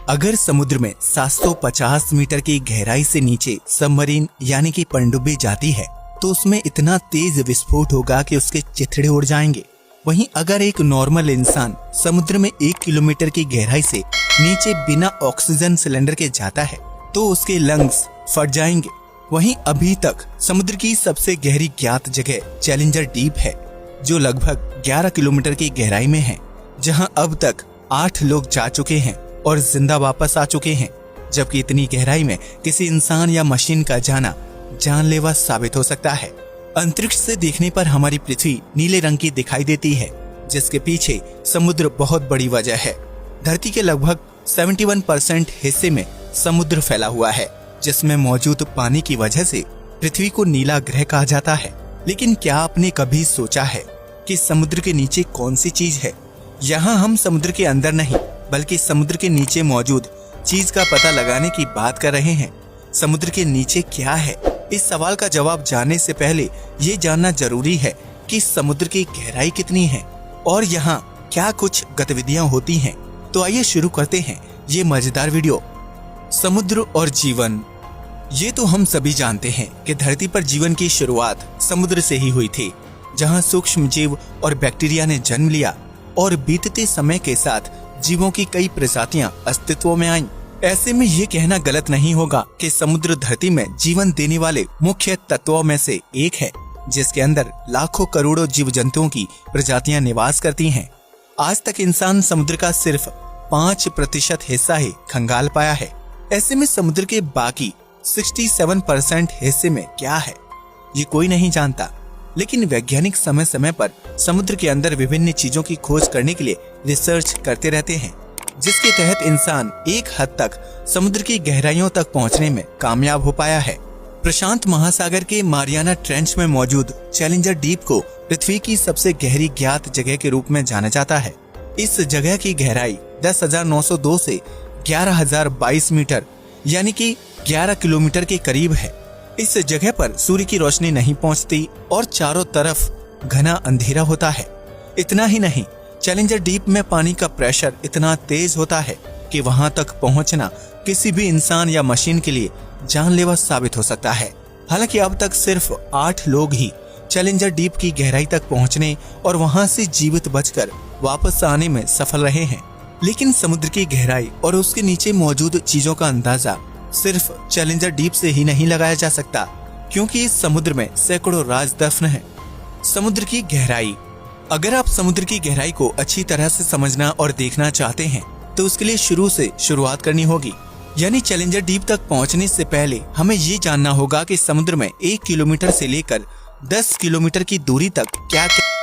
अगर समुद्र में 750 मीटर की गहराई से नीचे सबमरीन यानी कि पनडुब्बी जाती है तो उसमें इतना तेज विस्फोट होगा कि उसके चिथड़े उड़ जाएंगे। वहीं अगर एक नॉर्मल इंसान समुद्र में 1 किलोमीटर की गहराई से नीचे बिना ऑक्सीजन सिलेंडर के जाता है तो उसके लंग्स फट जाएंगे। वहीं अभी तक समुद्र की सबसे गहरी ज्ञात जगह चैलेंजर डीप है, जो लगभग 11 किलोमीटर की गहराई में है, जहां अब तक 8 लोग जा चुके हैं और जिंदा वापस आ चुके हैं। जबकि इतनी गहराई में किसी इंसान या मशीन का जाना जानलेवा साबित हो सकता है। अंतरिक्ष से देखने पर हमारी पृथ्वी नीले रंग की दिखाई देती है, जिसके पीछे समुद्र बहुत बड़ी वजह है। धरती के लगभग 71% हिस्से में समुद्र फैला हुआ है, जिसमें मौजूद पानी की वजह से पृथ्वी को नीला ग्रह कहा जाता है। लेकिन क्या आपने कभी सोचा है कि समुद्र के नीचे कौन सी चीज है? यहाँ हम समुद्र के अंदर नहीं बल्कि समुद्र के नीचे मौजूद चीज का पता लगाने की बात कर रहे हैं। समुद्र के नीचे क्या है? इस सवाल का जवाब जानने से पहले ये जानना जरूरी है कि समुद्र की गहराई कितनी है और यहाँ क्या कुछ गतिविधियां होती हैं। तो आइए शुरू करते हैं ये मजेदार वीडियो। समुद्र और जीवन। ये तो हम सभी जानते हैं कि धरती पर जीवन की शुरुआत समुद्र से ही हुई थी, जहाँ सूक्ष्म जीव और बैक्टीरिया ने जन्म लिया और बीतते समय के साथ जीवों की कई प्रजातियां अस्तित्व में आईं। ऐसे में ये कहना गलत नहीं होगा कि समुद्र धरती में जीवन देने वाले मुख्य तत्वों में से एक है, जिसके अंदर लाखों करोड़ों जीव जंतुओं की प्रजातियां निवास करती हैं। आज तक इंसान समुद्र का सिर्फ 5% हिस्सा ही खंगाल पाया है। ऐसे में समुद्र के बाकी 67% हिस्से में क्या है, ये कोई नहीं जानता। लेकिन वैज्ञानिक समय समय पर समुद्र के अंदर विभिन्न चीजों की खोज करने के लिए रिसर्च करते रहते हैं, जिसके तहत इंसान एक हद तक समुद्र की गहराइयों तक पहुंचने में कामयाब हो पाया है। प्रशांत महासागर के मारियाना ट्रेंच में मौजूद चैलेंजर डीप को पृथ्वी की सबसे गहरी ज्ञात जगह के रूप में जाना जाता है। इस जगह की गहराई 10,902 से 11,022 मीटर यानी कि 11 किलोमीटर के करीब है। इस जगह पर सूर्य की रोशनी नहीं पहुंचती और चारों तरफ घना अंधेरा होता है। इतना ही नहीं, चैलेंजर डीप में पानी का प्रेशर इतना तेज होता है कि वहां तक पहुंचना किसी भी इंसान या मशीन के लिए जानलेवा साबित हो सकता है। हालांकि अब तक सिर्फ 8 लोग ही चैलेंजर डीप की गहराई तक पहुंचने और वहां से जीवित बचकर वापस आने में सफल रहे हैं। लेकिन समुद्र की गहराई और उसके नीचे मौजूद चीजों का अंदाजा सिर्फ चैलेंजर डीप से ही नहीं लगाया जा सकता, क्योंकि इस समुद्र में सैकड़ों राज दफन हैं। समुद्र की गहराई। अगर आप समुद्र की गहराई को अच्छी तरह से समझना और देखना चाहते हैं तो उसके लिए शुरू से शुरुआत करनी होगी। यानी चैलेंजर डीप तक पहुंचने से पहले हमें ये जानना होगा कि समुद्र में 1 किलोमीटर से लेकर 10 किलोमीटर की दूरी तक क्या क्या